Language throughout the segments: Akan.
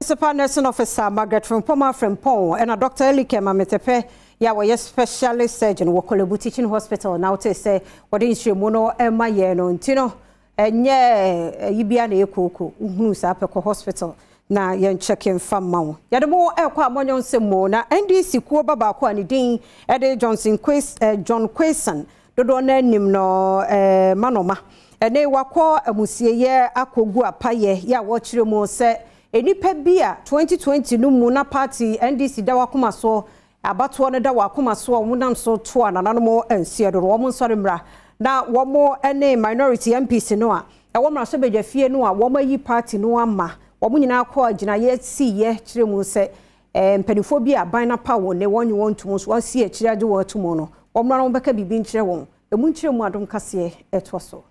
Municipal Nursing Officer Margaret Frempong and a Dr. Elike Mametepe ya wa specialist surgeon wo Kolebu Teaching Hospital now to say what in Shimono Emma Yeno Ntino enye yibia na ekoko uhunu sa apeko hospital na yen checking fam mawo yademo ekwa amonyo nsemo na NDC kuo baba ko ani din ede John Quason dodo na nim no manoma ene wakọ amusieye akogu apaye ya wo kire mo se enipa bia 2020 no mu na party NDC da wakoma so abato ne da wakoma so omunam so to anana mo ensie do wo mo nsore mra na wo mo ene minority MPs no a wo mra so beja fie no a wo mayi party no ama wo mo nyina akọ agina ye si ye kire mu se mpanifo bia ban na pa wo ne wonyi wontum so wasi akire age wo atumo no wo mra no beka bibi nkire won emu nkire mu Adom Kasee eto so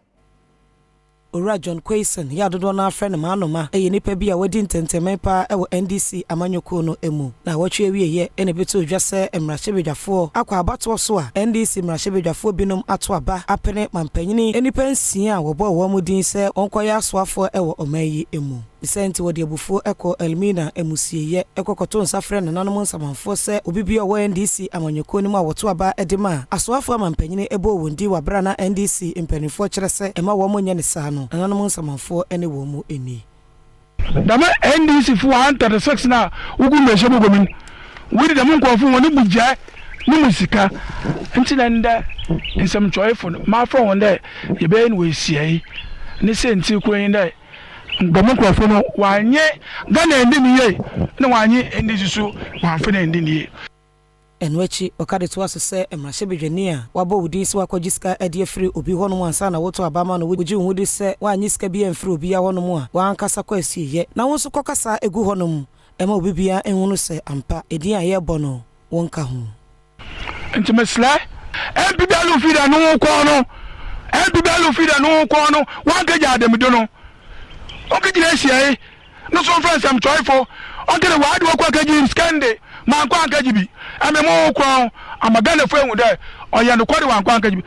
Ora John Quason ya dodo na afre ne manoma nipa bia wadi ntentemen pa ewo NDC amanyoko no emu na wotwe wieye ene beto odwase emrahebedwafo akwa abato so a NDC emrahebedwafo binom ato aba apene mampanyini nipa nsia wobo wo mudin se onkoya asoafo ewo omayi emu Senti wodi abufu eko Elmina emusieye ekokoto nsafre na nanom nsamanfo se obibia wo NDC amanyoko ni mu awoto aba edema asoafo amampanyini ebo wondi wabra na NDC impanifo kyerese ema wo monye ne saa no nanom nsamanfo ene wo mu eni dama NDC fu 136 na ugu mehye bogomin wudi dama nkwafo woni bugya ni musika ntina nda nsam choyfo ma fro wonde ye be ni we siai ni senti kwen nda Ngomokofo no wanye Ghana ndi niye na wanye ndi susu wanfene ndi niye enwechi okade to asese emrahebedwani a wabo wudi se wakogiska ade afri obi hono ansa na woto abama no wuji wudi se wanye sika bi emfri obi ya hono mu a wankasa kwa asiye na wonso kokasa egu hono mu ema obi bia enhunu se ampa edi aye bono wonka ho entimesla embidalu fida no kono embidalu fida no kono wanka jadem do no okay jire no so friends am joyful okay the word work akaji skande man kwa akaji bi amemo kwa amagana fu ehun dai oya no kwade wan kwa akaji bi